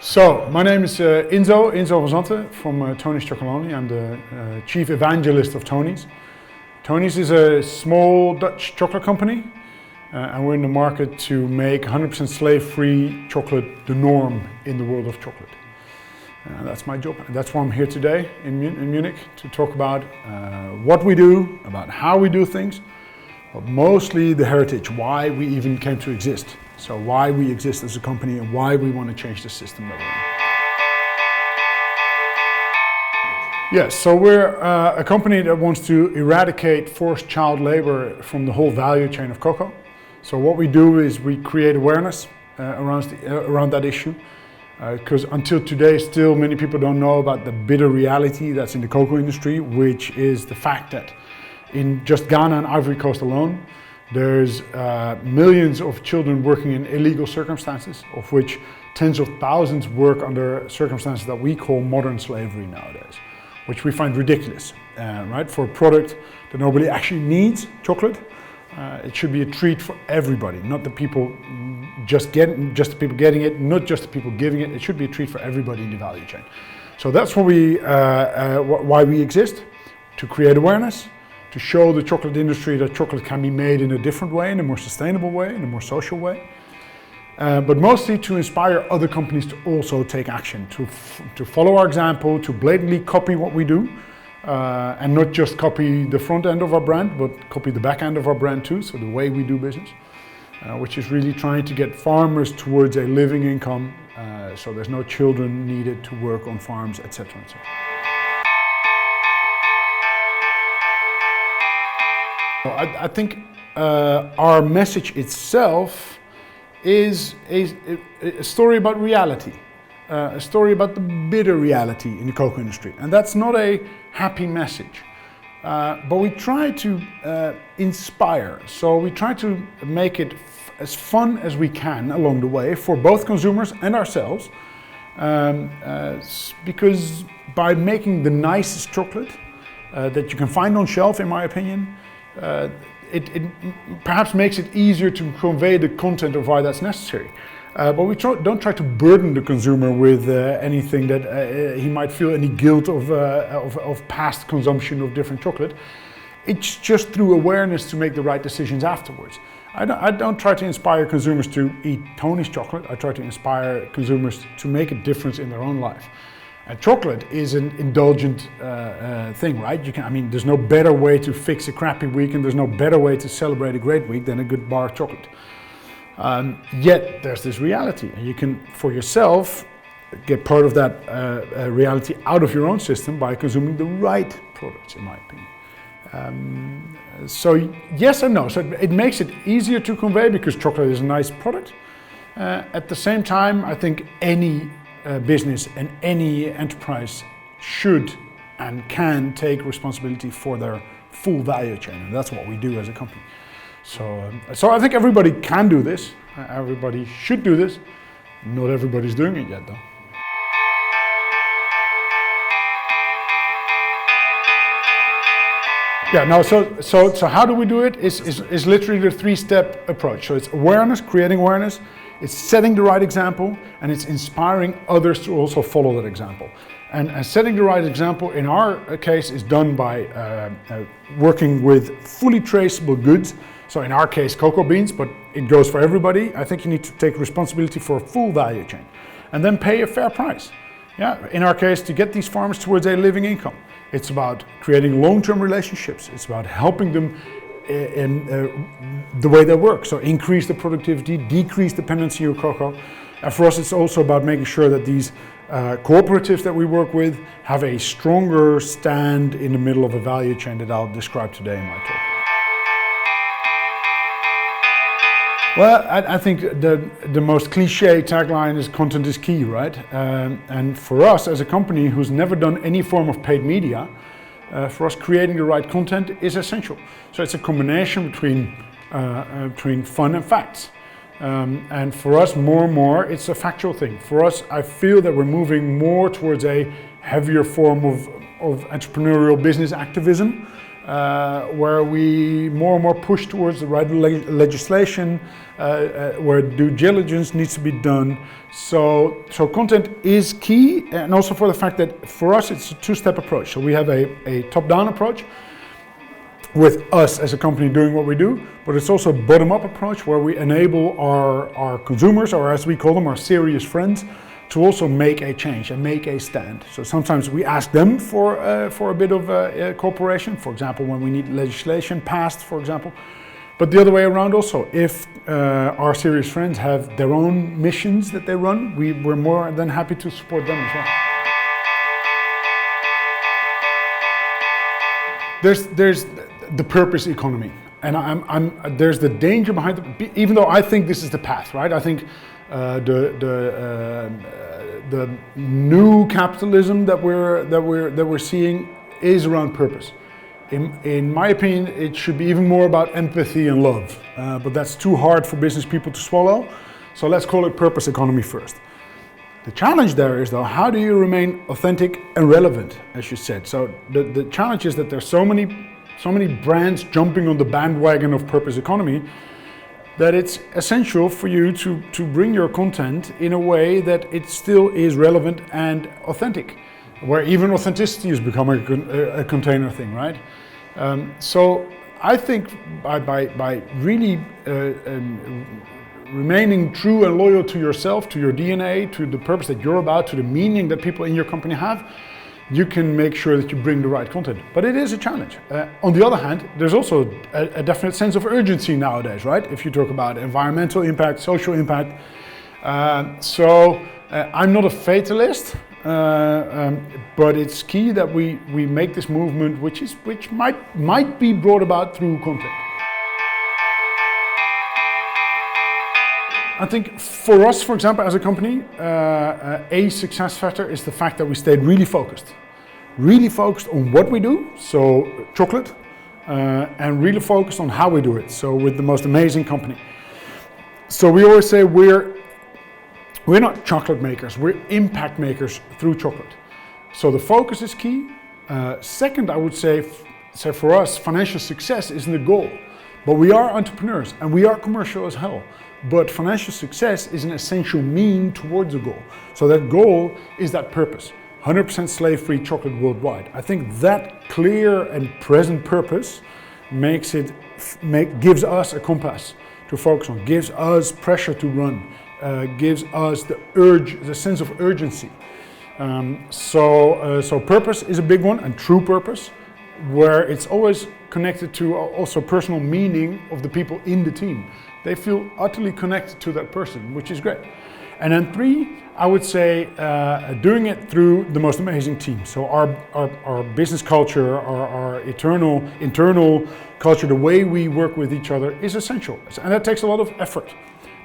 So, my name is Ynzo van Zanten from Tony's Chocolonely. I'm the chief evangelist of Tony's. Tony's is a small Dutch chocolate company and we're in the market to make 100% slave-free chocolate the norm in the world of chocolate. That's my job. That's why I'm here today in Munich to talk about what we do, about how we do things, but mostly the heritage, why we even came to exist. So why we exist as a company and why we want to change the system that we're in. Yes, so we're a company that wants to eradicate forced child labor from the whole value chain of cocoa. So what we do is we create awareness around that issue. Because until today, still many people don't know about the bitter reality that's in the cocoa industry, which is the fact that in just Ghana and Ivory Coast alone, there's millions of children working in illegal circumstances, of which tens of thousands work under circumstances that we call modern slavery nowadays, which we find ridiculous, right? For a product that nobody actually needs, chocolate, it should be a treat for everybody, not the people just the people getting it, not just the people giving it. It should be a treat for everybody in the value chain. So that's what why we exist, to create awareness, to show the chocolate industry that chocolate can be made in a different way, in a more sustainable way, in a more social way. But mostly to inspire other companies to also take action, to follow our example, to blatantly copy what we do, and not just copy the front end of our brand, but copy the back end of our brand too, so the way we do business, which is really trying to get farmers towards a living income, so there's no children needed to work on farms, etc. etc. I think our message itself is a story about reality, a story about the bitter reality in the cocoa industry, and that's not a happy message. But we try to inspire, so we try to make it as fun as we can along the way for both consumers and ourselves, because by making the nicest chocolate that you can find on shelf, in my opinion, it perhaps makes it easier to convey the content of why that's necessary. But we don't try to burden the consumer with anything that he might feel any guilt of past consumption of different chocolate. It's just through awareness to make the right decisions afterwards. I don't try to inspire consumers to eat Tony's chocolate. I try to inspire consumers to make a difference in their own life. And chocolate is an indulgent thing, right? There's no better way to fix a crappy week, and there's no better way to celebrate a great week than a good bar of chocolate. Yet there's this reality, and you can, for yourself, get part of that reality out of your own system by consuming the right products, in my opinion. So yes and no. So it makes it easier to convey because chocolate is a nice product. At the same time, I think any business and any enterprise should and can take responsibility for their full value chain, and that's what we do as a company. So I think everybody can do this, everybody should do this. Not everybody's doing it yet though. Yeah, no, so how do we do it is literally the three-step approach. So it's awareness, creating awareness, it's setting the right example, and it's inspiring others to also follow that example. And setting the right example in our case is done by working with fully traceable goods. So in our case, cocoa beans, but it goes for everybody. I think you need to take responsibility for a full value chain and then pay a fair price. Yeah, in our case, to get these farmers towards a living income. It's about creating long-term relationships. It's about helping them in the way they work. So increase the productivity, decrease dependency on cocoa. And for us, it's also about making sure that these cooperatives that we work with have a stronger stand in the middle of a value chain that I'll describe today in my talk. Well, I think the most cliche tagline is content is key, right? And for us as a company who's never done any form of paid media, for us creating the right content is essential. So it's a combination between fun and facts. And for us, more and more, it's a factual thing. For us, I feel that we're moving more towards a heavier form of entrepreneurial business activism, where we more and more push towards the right legislation, where due diligence needs to be done. So content is key, and also for the fact that for us it's a two-step approach. So we have a top-down approach with us as a company doing what we do, but it's also a bottom-up approach where we enable our consumers, or as we call them, our serious friends, to also make a change and make a stand. So sometimes we ask them for a bit of cooperation, for example, when we need legislation passed, for example. But the other way around also, if our serious friends have their own missions that they run, we're more than happy to support them as well. There's the purpose economy, and there's the danger behind it. Even though I think this is the path, right? I think the new capitalism that we're seeing is around purpose. In my opinion, it should be even more about empathy and love, but that's too hard for business people to swallow. So let's call it purpose economy first. The challenge there is though, how do you remain authentic and relevant, as you said? So the challenge is that there's so many brands jumping on the bandwagon of purpose economy that it's essential for you to bring your content in a way that it still is relevant and authentic, where even authenticity is becoming a container thing, right? So I think by really remaining true and loyal to yourself, to your DNA, to the purpose that you're about, to the meaning that people in your company have, you can make sure that you bring the right content. But it is a challenge. On the other hand, there's also a definite sense of urgency nowadays, right? If you talk about environmental impact, social impact. I'm not a fatalist, but it's key that we make this movement, which might be brought about through content. I think for us, for example, as a company, a success factor is the fact that we stayed really focused on what we do, so chocolate, and really focused on how we do it, so with the most amazing company. So we always say we're not chocolate makers, we're impact makers through chocolate. So the focus is key. Second, I would say for us, financial success isn't the goal, but we are entrepreneurs and we are commercial as hell. But financial success is an essential mean towards a goal. So that goal is that purpose, 100% slave-free chocolate worldwide. I think that clear and present purpose gives us a compass to focus on, gives us pressure to run, gives us the sense of urgency. So purpose is a big one, and true purpose, where it's always connected to also personal meaning of the people in the team. They feel utterly connected to that person, which is great. And then three, I would say doing it through the most amazing team. So our business culture, our internal culture, the way we work with each other is essential. And that takes a lot of effort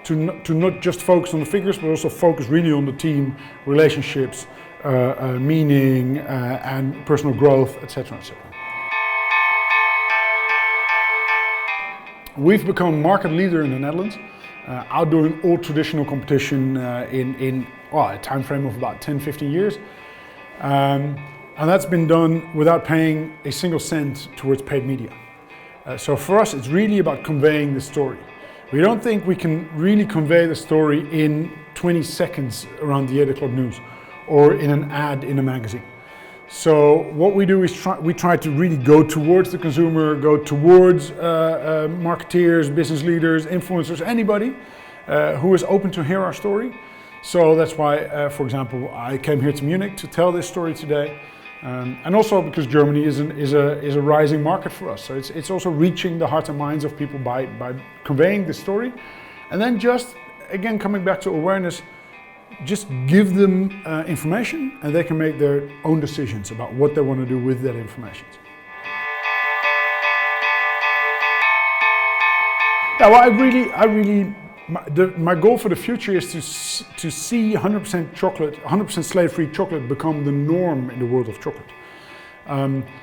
to not just focus on the figures, but also focus really on the team, relationships, meaning, and personal growth, etc., etc. We've become market leader in the Netherlands, outdoing all traditional competition in a time frame of about 10-15 years. And that's been done without paying a single cent towards paid media. So for us, it's really about conveying the story. We don't think we can really convey the story in 20 seconds around the 8 o'clock news or in an ad in a magazine. So what we do is we try to really go towards the consumer, go towards marketeers, business leaders, influencers, anybody who is open to hear our story. So that's why, for example, I came here to Munich to tell this story today, and also because Germany is a rising market for us. So it's also reaching the hearts and minds of people by conveying this story, and then just again coming back to awareness. Just give them information and they can make their own decisions about what they want to do with that information. Yeah, well, my goal for the future is to see 100% chocolate, 100% slave-free chocolate become the norm in the world of chocolate.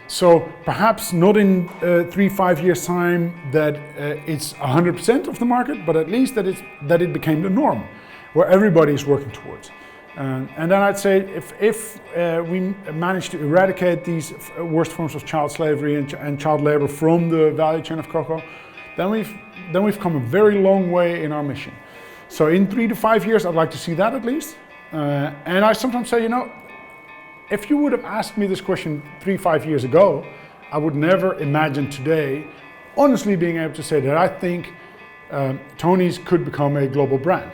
So perhaps not in 3-5 years time that it's 100% of the market, but at least that it became the norm, where everybody is working towards. And then I'd say if we manage to eradicate these worst forms of child slavery and child labor from the value chain of cocoa, then we've come a very long way in our mission. So in 3 to 5 years, I'd like to see that at least. And I sometimes say, you know, if you would have asked me this question 3-5 years ago, I would never imagine today, honestly being able to say that I think Tony's could become a global brand.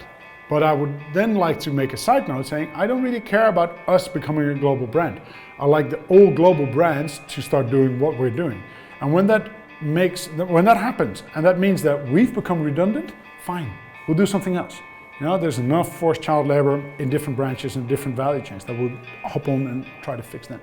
But I would then like to make a side note saying, I don't really care about us becoming a global brand. I like the old global brands to start doing what we're doing. And when that happens, and that means that we've become redundant, fine, we'll do something else. You know, there's enough forced child labor in different branches and different value chains that we'll hop on and try to fix that.